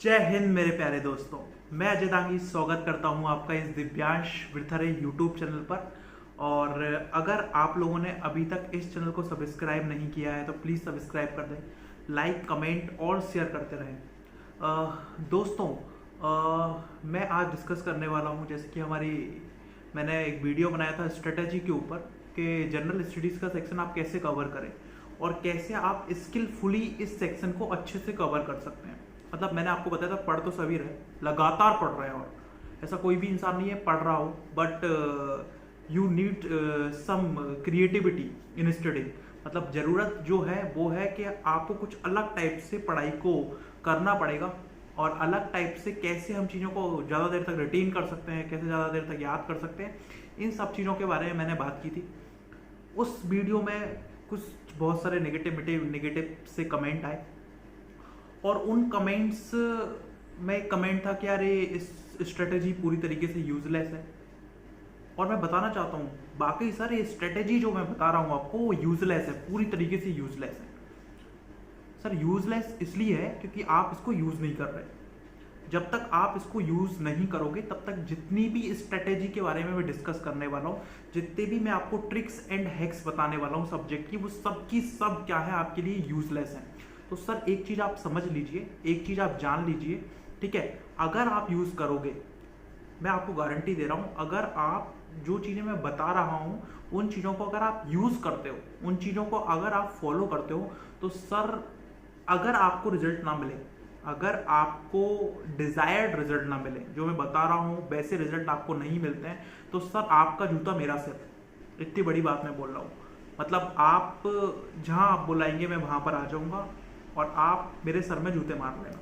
जय हिंद मेरे प्यारे दोस्तों। मैं अजय दांगी स्वागत करता हूं आपका इस दिव्यांश वृथरे यूट्यूब चैनल पर। और अगर आप लोगों ने अभी तक इस चैनल को सब्सक्राइब नहीं किया है तो प्लीज़ सब्सक्राइब कर दें, लाइक कमेंट और शेयर करते रहें। दोस्तों, मैं आज डिस्कस करने वाला हूं, जैसे कि मैंने एक वीडियो बनाया था स्ट्रेटेजी के ऊपर कि जनरल स्टडीज़ का सेक्शन आप कैसे कवर करें और कैसे आप स्किलफुली इस सेक्शन को अच्छे से कवर कर सकते हैं। मतलब मैंने आपको बताया था, पढ़ तो सभी रहे, लगातार पढ़ रहे हैं, और ऐसा कोई भी इंसान नहीं है पढ़ रहा हो, but you need some creativity in studying. मतलब ज़रूरत जो है वो है कि आपको कुछ अलग टाइप से पढ़ाई को करना पड़ेगा, और अलग टाइप से कैसे हम चीज़ों को ज़्यादा देर तक रिटेन कर सकते हैं, कैसे ज़्यादा देर तक याद कर सकते हैं, इन सब चीज़ों के बारे में मैंने बात की थी। उस वीडियो में कुछ बहुत सारे नेगेटिव से कमेंट आए, और उन कमेंट्स में एक कमेंट था कि यार ये इस स्ट्रेटेजी पूरी तरीके से यूजलेस है। और मैं बताना चाहता हूँ, बाकी सर ये स्ट्रेटेजी जो मैं बता रहा हूँ आपको वो यूजलेस है, पूरी तरीके से यूजलेस है। सर यूजलेस इसलिए है क्योंकि आप इसको यूज नहीं कर रहे। जब तक आप इसको यूज नहीं करोगे तब तक जितनी भी स्ट्रेटेजी के बारे में मैं डिस्कस करने वाला हूँ, जितने भी मैं आपको ट्रिक्स एंड हैक्स बताने वाला हूँ सब्जेक्ट की, वो सब की सब क्या है, आपके लिए यूजलेस है। तो सर एक चीज आप समझ लीजिए, एक चीज आप जान लीजिए, ठीक है। अगर आप यूज करोगे, मैं आपको गारंटी दे रहा हूं, अगर आप जो चीजें मैं बता रहा हूं उन चीजों को अगर आप यूज करते हो, उन चीजों को अगर आप फॉलो करते हो, तो सर अगर आपको रिजल्ट ना मिले, अगर आपको डिजायर्ड रिजल्ट ना मिले, जो मैं बता रहा हूं वैसे रिजल्ट आपको नहीं मिलते हैं, तो सर आपका जूता मेरा सिर। इतनी बड़ी बात मैं बोल रहा हूं। मतलब आप जहां आप बुलाएंगे मैं वहां पर आ जाऊंगा, और आप मेरे सर में जूते मार लेना,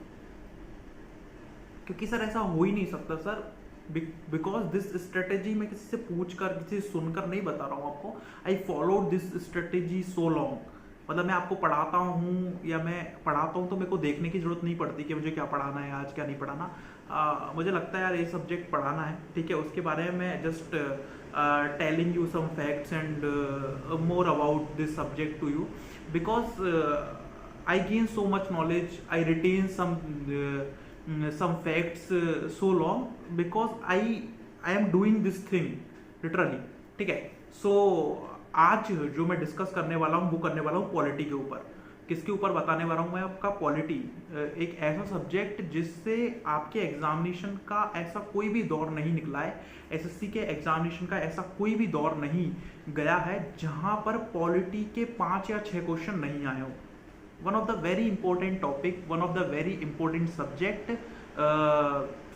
क्योंकि सर ऐसा हो ही नहीं सकता सर। बिकॉज दिस स्ट्रेटेजी मैं किसी से पूछ कर, किसी से सुनकर नहीं बता रहा हूँ आपको। I followed this strategy so long. मतलब मैं आपको पढ़ाता हूँ या मैं पढ़ाता हूँ तो मेरे को देखने की जरूरत नहीं पड़ती कि मुझे क्या पढ़ाना है आज, क्या नहीं पढ़ाना। मुझे लगता है यार ये सब्जेक्ट पढ़ाना है, ठीक है, उसके बारे में मैं just telling you some facts and more about this subject to you, because I gain so much knowledge. I retain some facts so long because I am doing this thing literally, ठीक है। So आज जो मैं discuss करने वाला हूँ वो करने वाला हूँ पॉलिटी के ऊपर। किसके ऊपर बताने वाला हूँ मैं आपका? पॉलिटी, एक ऐसा सब्जेक्ट जिससे आपके एग्जामिनेशन का ऐसा कोई भी दौर नहीं निकला है, एसएससी के एग्जामिनेशन का ऐसा कोई भी दौर नहीं गया है जहां पर पॉलिटी के 5 या 6 क्वेश्चन नहीं आए हो। One of the very important topic, one of the very important subject,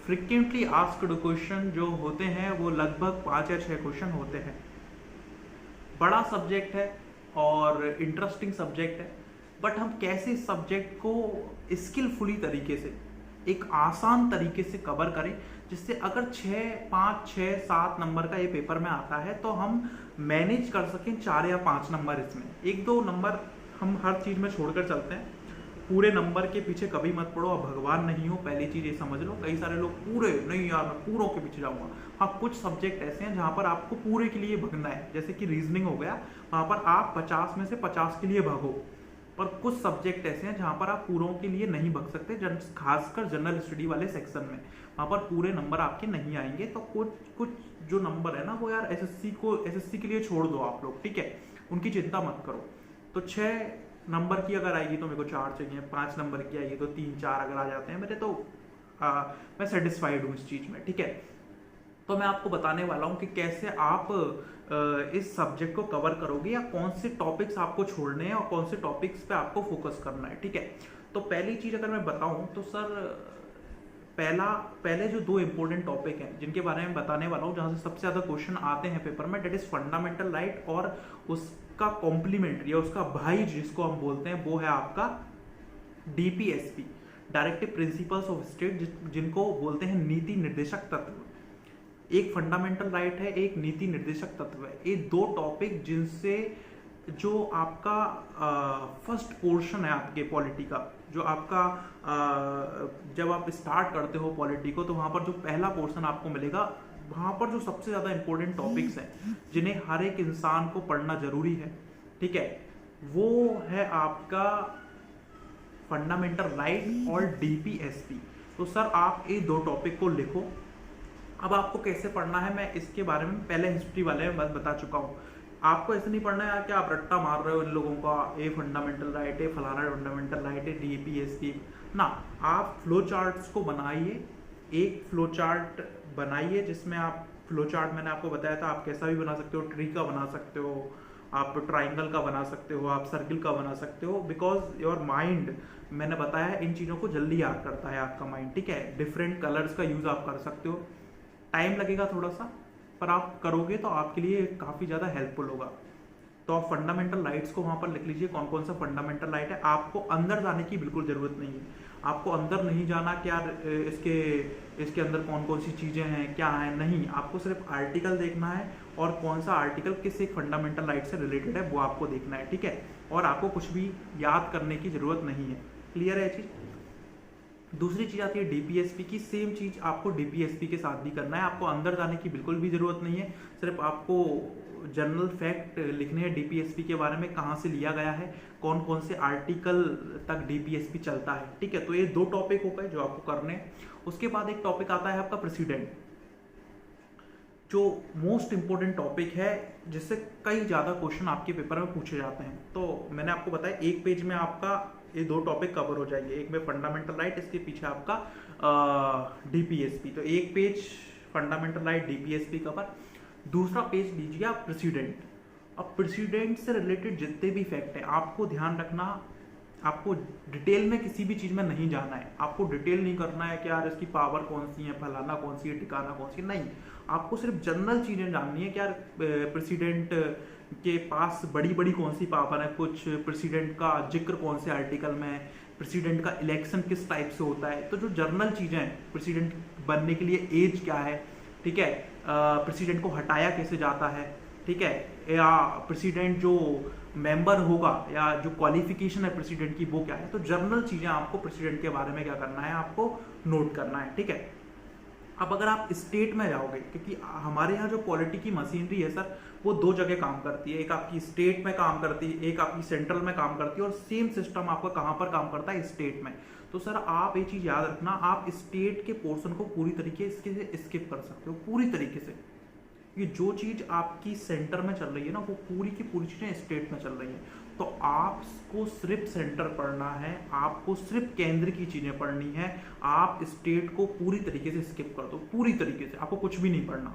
frequently asked question जो होते हैं वो लगभग 5 या 6 क्वेश्चन होते हैं। बड़ा सब्जेक्ट है और इंटरेस्टिंग सब्जेक्ट है, बट हम कैसे इस सब्जेक्ट को स्किलफुली तरीके से, एक आसान तरीके से कवर करें, जिससे अगर 5, 6, 7 नंबर का ये पेपर में आता है तो हम मैनेज कर सकें 4 या 5 नंबर। इसमें 1-2 नंबर हम हर चीज में छोड़कर चलते हैं। पूरे नंबर के पीछे कभी मत पड़ो, आप भगवान नहीं हो, पहली चीज ये समझ लो। कई सारे लोग पूरे नहीं यार मैं पूरों के पीछे जाऊंगा। हाँ, कुछ सब्जेक्ट ऐसे हैं जहां पर आपको पूरे के लिए भगना है, जैसे कि रीजनिंग हो गया, वहां पर आप 50 में से 50 के लिए भगो। पर कुछ सब्जेक्ट ऐसे हैं जहां पर आप पूरों के लिए नहीं भग सकते, खासकर जनरल स्टडी वाले सेक्शन में, वहां पर पूरे नंबर आपके नहीं आएंगे। तो कुछ जो नंबर है ना वो यार एसएससी के लिए छोड़ दो आप लोग, ठीक है, उनकी चिंता मत करो। तो 6 नंबर की अगर आएगी तो मेरे को 4 चाहिए, 5 नंबर की आएगी तो 3-4 अगर आ जाते हैं मेरे, तो मैं सेटिस्फाइड हूँ इस चीज में, ठीक है। तो मैं आपको बताने वाला हूँ कि कैसे आप इस सब्जेक्ट को कवर करोगे, या कौन से टॉपिक्स आपको छोड़ने हैं और कौन से टॉपिक्स पे आपको फोकस करना है, ठीक है। तो पहली चीज अगर मैं बताऊं तो सर पहले जो 2 इंपॉर्टेंट टॉपिक हैं जिनके बारे में बताने वाला हूँ, जहां से सबसे ज्यादा क्वेश्चन आते हैं पेपर में, डेट इज फंडामेंटल राइट, और उसका कॉम्प्लीमेंट्री या उसका भाई जिसको हम बोलते हैं वो है आपका DPSP, directive principles of state, जिनको बोलते हैं नीति निर्देशक तत्व। एक फंडामेंटल राइट है, एक नीति निर्देशक तत्व है। ये 2 टॉपिक जिनसे जो आपका फर्स्ट पोर्शन है आपके पॉलिटी का, जो आपका जब आप स्टार्ट करते हो पॉलिटी को, तो वहां पर जो पहला पोर्शन आपको मिलेगा, वहां पर जो सबसे ज्यादा इंपॉर्टेंट टॉपिक्स हैं जिन्हें हर एक इंसान को पढ़ना जरूरी है, ठीक है, वो है आपका फंडामेंटल राइट और डीपीएसपी। तो सर आप ये 2 टॉपिक को लिखो। अब आपको कैसे पढ़ना है मैं इसके बारे में पहले हिस्ट्री वाले में बता चुका हूँ। आपको ऐसे नहीं पढ़ना है यार कि आप रट्टा मार रहे हो इन लोगों का, ए फंडामेंटल राइट है, फलाना फंडामेंटल राइट है, डीपीएसपी ना। आप फ्लो चार्ट्स को बनाइए, एक फ्लो चार्ट बनाइए जिसमें आप फ्लो चार्ट मैंने आपको बताया था आप कैसा भी बना सकते हो, ट्री का बना सकते हो, आप ट्राइंगल का बना सकते हो, आप सर्किल का बना सकते हो, बिकॉज योर माइंड मैंने बताया इन चीज़ों को जल्दी याद करता है आपका माइंड, ठीक है। डिफरेंट कलर्स का यूज़ आप कर सकते हो, टाइम लगेगा थोड़ा सा, पर आप करोगे तो आपके लिए काफ़ी ज़्यादा हेल्पफुल होगा। तो आप फंडामेंटल राइट्स को वहाँ पर लिख लीजिए, कौन कौन सा फंडामेंटल राइट है। आपको अंदर जाने की बिल्कुल ज़रूरत नहीं है, आपको अंदर नहीं जाना क्या इसके अंदर कौन कौन सी चीज़ें हैं क्या है, नहीं। आपको सिर्फ आर्टिकल देखना है और कौन सा आर्टिकल किस एक फंडामेंटल राइट से रिलेटेड है वो आपको देखना है, ठीक है। और आपको कुछ भी याद करने की ज़रूरत नहीं है। क्लियर है चीज़। दूसरी चीज़ आती है डीपीएसपी की। सेम चीज़ आपको डीपीएसपी के साथ भी करना है, आपको अंदर जाने की बिल्कुल भी ज़रूरत नहीं है। सिर्फ आपको जनरल फैक्ट लिखने हैं डीपीएसपी के बारे में, कहाँ से लिया गया है, कौन कौन से आर्टिकल तक डीपीएसपी चलता है, ठीक है। तो ये 2 टॉपिक हो गए जो आपको करने हैं। उसके बाद एक टॉपिक आता है आपका प्रेसिडेंट, जो मोस्ट इंपॉर्टेंट टॉपिक है, जिससे कई ज़्यादा क्वेश्चन आपके पेपर में पूछे जाते हैं। तो मैंने आपको बताया एक पेज में आपका ये 2 टॉपिक कवर हो जाएंगे, एक में फंडामेंटल राइट, इसके पीछे आपका डीपीएसपी। तो एक page fundamental right DPSP cover, दूसरा पेज लीजिए आप प्रेसिडेंट। अब प्रेसिडेंट से रिलेटेड जितने भी फैक्ट है आपको ध्यान रखना, आपको डिटेल में किसी भी चीज़ में नहीं जाना है। आपको डिटेल नहीं करना है कि यार इसकी पावर कौन सी है, फलाना कौन सी है, ठिकाना कौन सी, नहीं। आपको सिर्फ जनरल चीज़ें जाननी है कि यार प्रेसिडेंट के पास बड़ी बड़ी कौन सी पावर है, कुछ प्रेसिडेंट का जिक्र कौन से आर्टिकल में है, प्रेसिडेंट का इलेक्शन किस टाइप से होता है। तो जो जनरल चीज़ें हैं, प्रेसिडेंट बनने के लिए एज क्या है, ठीक है, प्रेसिडेंट को हटाया कैसे जाता है, ठीक है, या प्रेसिडेंट जो मेंबर होगा या जो क्वालिफिकेशन है प्रेसिडेंट की वो क्या है। तो जनरल चीज़ें आपको प्रेसिडेंट के बारे में क्या करना है, आपको नोट करना है, ठीक है। अब अगर आप स्टेट में जाओगे, क्योंकि हमारे यहाँ जो पॉलिटी की मशीनरी है सर वो 2 जगह काम करती है, एक आपकी स्टेट में काम करती है, एक आपकी सेंट्रल में काम करती है, और सेम सिस्टम आपका कहाँ पर काम करता है, स्टेट में। तो सर आप ये चीज़ याद रखना, आप स्टेट के पोर्शन को पूरी तरीके से स्किप कर सकते हो, पूरी तरीके से। ये जो चीज़ आपकी सेंटर में चल रही है ना, वो पूरी की पूरी चीज़ें स्टेट में चल रही है। तो आपको सिर्फ सेंटर पढ़ना है, आपको सिर्फ केंद्र की चीज़ें पढ़नी है। आप स्टेट को पूरी तरीके से स्किप कर दो, पूरी तरीके से, आपको कुछ भी नहीं पढ़ना।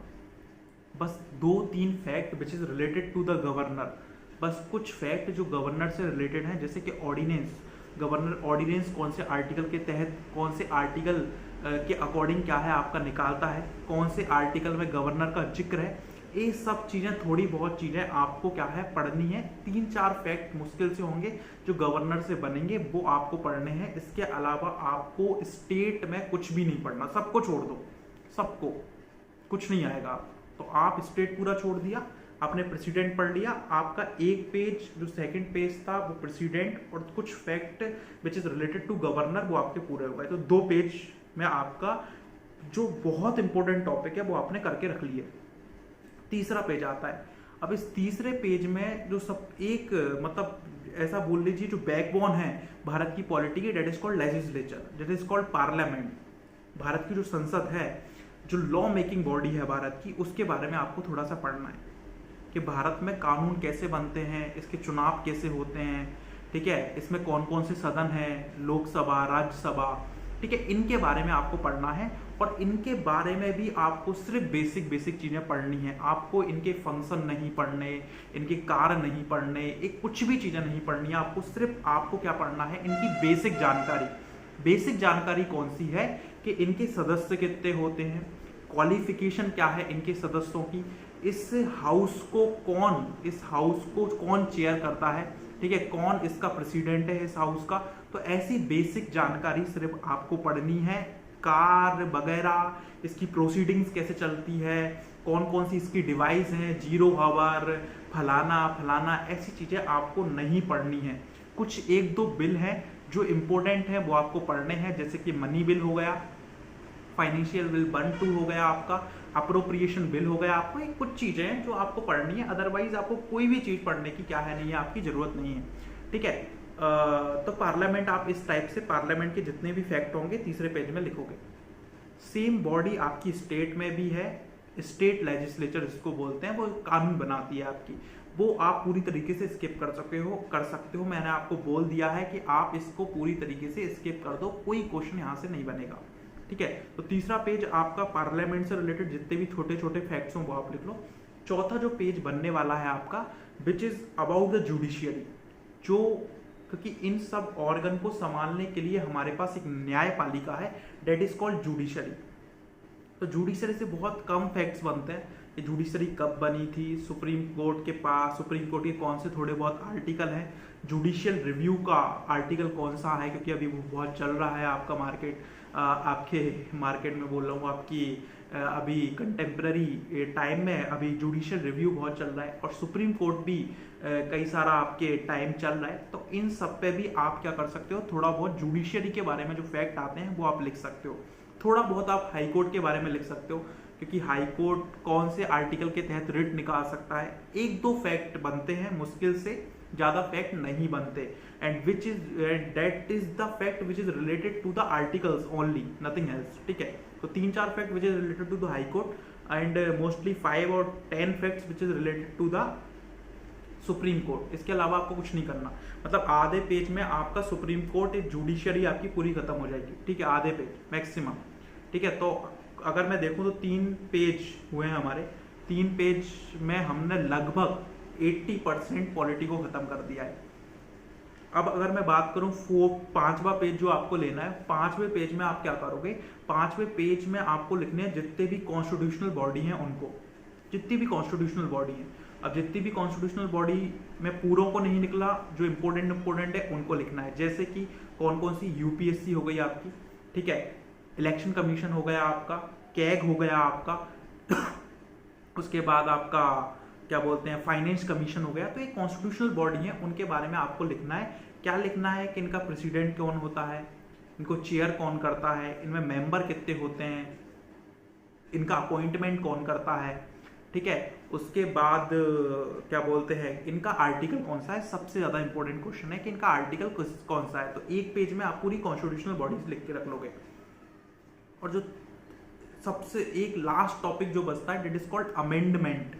बस 2-3 fact which is related to the governor, बस कुछ फैक्ट जो गवर्नर से रिलेटेड हैं, जैसे कि ऑर्डिनेंस, गवर्नर ऑर्डिनेंस कौन से आर्टिकल के तहत, कौन से आर्टिकल के अकॉर्डिंग क्या है आपका निकालता है, कौन से आर्टिकल में गवर्नर का जिक्र है, ये सब चीज़ें, थोड़ी बहुत चीज़ें आपको क्या है पढ़नी है। 3-4 फैक्ट मुश्किल से होंगे जो गवर्नर से बनेंगे, वो आपको पढ़ने हैं। इसके अलावा आपको स्टेट में कुछ भी नहीं पढ़ना, सबको छोड़ दो, सबको, कुछ नहीं आएगा। तो आप स्टेट पूरा छोड़ दिया, आपने प्रेसिडेंट पढ़ लिया, आपका एक पेज जो सेकंड पेज था वो प्रेसिडेंट और कुछ fact which is related to governor, वो आपके पूरे हो गए। तो 2 पेज में आपका जो बहुत इंपॉर्टेंट टॉपिक है वो आपने करके रख लिए। तीसरा पेज आता है। अब इस तीसरे पेज में जो सब एक मतलब ऐसा बोल लीजिए जो बैकबोन है भारत की पॉलिटी की, that is called legislature, that is called parliament. Bharat की जो संसद है, जो लॉ मेकिंग बॉडी है भारत की, उसके बारे में आपको थोड़ा सा पढ़ना है कि भारत में कानून कैसे बनते हैं, इसके चुनाव कैसे होते हैं, ठीक है, इसमें कौन कौन से सदन हैं, लोकसभा, राज्यसभा, ठीक है, इनके बारे में आपको पढ़ना है। और इनके बारे में भी आपको सिर्फ बेसिक चीज़ें पढ़नी है, आपको इनके फंक्शन नहीं पढ़ने, इनके कार्य नहीं पढ़ने, एक कुछ भी चीज़ें नहीं पढ़नी है आपको। सिर्फ आपको क्या पढ़ना है, इनकी बेसिक जानकारी। बेसिक जानकारी कौन सी है कि इनके सदस्य कितने होते हैं, क्वालिफिकेशन क्या है इनके सदस्यों की, इस हाउस को कौन चेयर करता है, ठीक है, कौन इसका प्रेसिडेंट है इस हाउस का। तो ऐसी बेसिक जानकारी सिर्फ आपको पढ़नी है। कार्य वगैरह, इसकी प्रोसीडिंग्स कैसे चलती है, कौन कौन सी इसकी डिवाइस हैं, 0 आवर, फलाना, ऐसी चीज़ें आपको नहीं पढ़नी है। कुछ 1-2 बिल हैं जो इम्पोर्टेंट हैं, वो आपको पढ़ने हैं, जैसे कि मनी बिल हो गया, फाइनेंशियल बिल 1-2 हो गया आपका, अप्रोप्रिएशन बिल हो गया। आपको एक कुछ चीज़ें हैं जो आपको पढ़नी है, अदरवाइज आपको कोई भी चीज़ पढ़ने की क्या है नहीं है, आपकी ज़रूरत नहीं है, ठीक है। तो पार्लियामेंट आप इस टाइप से पार्लियामेंट के जितने भी फैक्ट होंगे तीसरे पेज में लिखोगे। सेम बॉडी आपकी स्टेट में भी है, स्टेट लेजिस्लेचर जिसको बोलते हैं, वो कानून बनाती है आपकी, वो आप पूरी तरीके से स्किप कर सकते हो। मैंने आपको बोल दिया है कि आप इसको पूरी तरीके से स्किप कर दो, कोई क्वेश्चन यहाँ से नहीं बनेगा, ठीक है। तो तीसरा पेज आपका पार्लियामेंट से रिलेटेड जितने भी छोटे छोटे फैक्ट्स हों वो आप लिख लो। चौथा जो पेज बनने वाला है आपका, which is about the judiciary, जो क्योंकि इन सब ऑर्गन को संभालने के लिए हमारे पास एक न्यायपालिका है, डेट इज कॉल्ड जुडिशरी। तो जुडिशरी से बहुत कम फैक्ट्स बनते हैं कि जुडिशरी कब बनी थी, सुप्रीम कोर्ट के पास, सुप्रीम कोर्ट के कौन से थोड़े बहुत आर्टिकल हैं, जुडिशियल रिव्यू का आर्टिकल कौन सा है, क्योंकि अभी वो बहुत चल रहा है आपका मार्केट, आपके मार्केट में बोल रहा हूँ, आपकी अभी कंटेम्प्रेरी टाइम में अभी जुडिशियल रिव्यू बहुत चल रहा है, और सुप्रीम कोर्ट भी कई सारा आपके टाइम चल रहा है। तो इन सब पे भी आप क्या कर सकते हो, थोड़ा बहुत जुडिशियरी के बारे में जो फैक्ट आते हैं वो आप लिख सकते हो। थोड़ा बहुत आप हाई कोर्ट के बारे में लिख सकते हो, क्योंकि हाई कोर्ट कौन से आर्टिकल के तहत रिट निकाल सकता है, एक दो फैक्ट बनते हैं, मुश्किल से ज्यादा फैक्ट नहीं बनते, and which is that is the fact which is related to the articles only, nothing else, ठीक है। तो 3-4 fact which is related to the high court, and mostly 5 और 10 facts which is related to the supreme court. इसके अलावा आपको कुछ नहीं करना, मतलब आधे पेज में आपका सुप्रीम कोर्ट जुडिशियरी आपकी पूरी खत्म हो जाएगी, ठीक है, आधे पेज मैक्सिमम, ठीक है। तो अगर मैं देखूं तो 3 पेज हुए हैं हमारे, 3 पेज में हमने लगभग 80% पॉलिटी को खत्म कर दिया है। अब अगर मैं बात करूं 5वां पेज जो आपको लेना है, 5वें पेज में आप क्या करोगे, 5वें पेज में आपको लिखने हैं जितने भी कॉन्स्टिट्यूशनल बॉडी हैं उनको, जितनी भी कॉन्स्टिट्यूशनल बॉडी हैं। अब जितनी भी कॉन्स्टिट्यूशनल बॉडी में पूरों को नहीं निकला, जो इंपॉर्टेंट है उनको लिखना है, जैसे कि कौन कौन सी, यूपीएससी हो गई आपकी, ठीक है, इलेक्शन कमीशन हो गया आपका, कैग हो गया आपका उसके बाद आपका क्या बोलते हैं, फाइनेंस कमीशन हो गया। तो ये कॉन्स्टिट्यूशनल बॉडी है, उनके बारे में आपको लिखना है। क्या लिखना है कि इनका प्रेसिडेंट कौन होता है, इनको चेयर कौन करता है, इनमें मेंबर कितने होते हैं, इनका अपॉइंटमेंट कौन करता है, ठीक है। उसके बाद क्या बोलते हैं, इनका आर्टिकल कौन सा है, सबसे ज्यादा इंपॉर्टेंट क्वेश्चन है कि इनका आर्टिकल कौन सा है। तो एक पेज में आप पूरी कॉन्स्टिट्यूशनल बॉडीज लिख के रख लोगे। और जो सबसे एक लास्ट टॉपिक जो बचता है, डेट इज कॉल्ड अमेंडमेंट,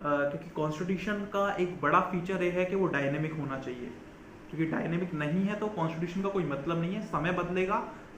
क्योंकि कॉन्स्टिट्यूशन का एक बड़ा फीचर ये है कि वो डायनेमिक होना चाहिए, क्योंकि डायनेमिक नहीं है तो कॉन्स्टिट्यूशन का कोई मतलब नहीं है। समय बदलेगा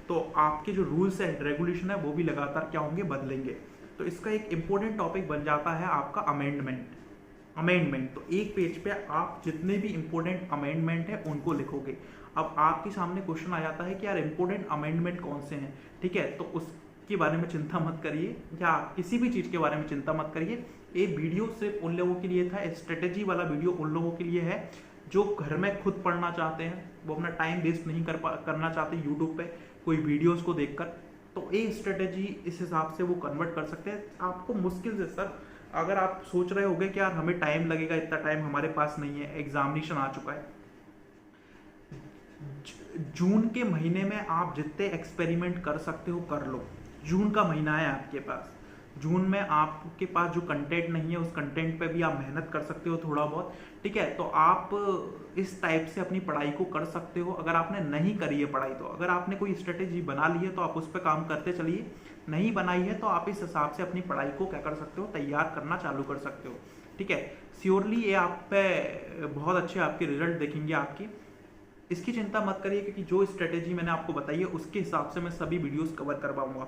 तो आपके जो रूल्स एंड रेगुलेशन है वो भी लगातार क्या होंगे, बदलेंगे। तो इसका एक इंपॉर्टेंट टॉपिक बन जाता है आपका अमेंडमेंट। तो एक पेज पे आप जितने भी इंपॉर्टेंट अमेंडमेंट है उनको लिखोगे। अब आपके सामने क्वेश्चन आ जाता है कि यार इंपॉर्टेंट अमेंडमेंट कौन से हैं, ठीक है, तो उसके बारे में चिंता मत करिए, या किसी भी चीज के बारे में चिंता मत करिए। ये वीडियो सिर्फ उन लोगों के लिए था, स्ट्रेटेजी वाला वीडियो उन लोगों के लिए है जो घर में खुद पढ़ना चाहते हैं, वो अपना टाइम वेस्ट नहीं करना चाहते यूट्यूब पे कोई वीडियोस को देखकर। तो ये स्ट्रेटेजी इस हिसाब से वो कन्वर्ट कर सकते हैं। आपको मुश्किल से, सर अगर आप सोच रहे होगे कि यार हमें टाइम लगेगा, इतना टाइम हमारे पास नहीं है, एग्जामिनेशन आ चुका है, जून के महीने में आप जितने एक्सपेरिमेंट कर सकते हो कर लो। जून का महीना है आपके पास, जून में आपके पास जो कंटेंट नहीं है उस कंटेंट पे भी आप मेहनत कर सकते हो थोड़ा बहुत, ठीक है। तो आप इस टाइप से अपनी पढ़ाई को कर सकते हो। अगर आपने नहीं करी है पढ़ाई, तो अगर आपने कोई स्ट्रेटेजी बना ली है तो आप उस पर काम करते चलिए, नहीं बनाई है तो आप इस हिसाब से अपनी पढ़ाई को क्या कर सकते हो, तैयार करना चालू कर सकते हो, ठीक है। श्योरली ये आप पे बहुत अच्छे आपके रिजल्ट देखेंगे आपकी, इसकी चिंता मत करिए, क्योंकि जो स्ट्रेटेजी मैंने आपको बताई है उसके हिसाब से मैं सभी वीडियोस कवर करवाऊंगा।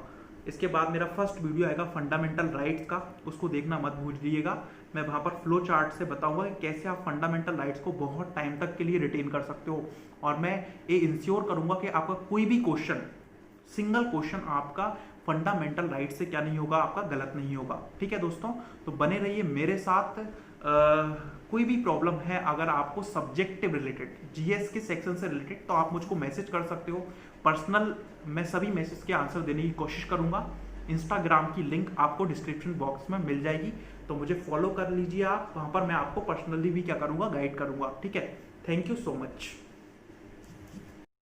इसके बाद मेरा फर्स्ट वीडियो आएगा फंडामेंटल राइट्स का, उसको देखना मत भूलिएगा। मैं वहाँ पर फ्लो चार्ट से बताऊंगा कि कैसे आप फंडामेंटल राइट्स को बहुत टाइम तक के लिए रिटेन कर सकते हो, और मैं ये इंश्योर करूंगा कि आपका कोई भी क्वेश्चन, सिंगल क्वेश्चन आपका फंडामेंटल राइट से क्या नहीं होगा, आपका गलत नहीं होगा, ठीक है दोस्तों। तो बने रहिए मेरे साथ। कोई भी प्रॉब्लम है अगर आपको सब्जेक्टिव रिलेटेड, जीएस के सेक्शन से रिलेटेड, तो आप मुझको मैसेज कर सकते हो पर्सनल, मैं सभी मैसेज के आंसर देने की कोशिश करूंगा। इंस्टाग्राम की लिंक आपको डिस्क्रिप्शन बॉक्स में मिल जाएगी, तो मुझे फॉलो कर लीजिए आप, वहां पर मैं आपको पर्सनली भी क्या करूंगा, गाइड करूंगा, ठीक है। Thank you so much.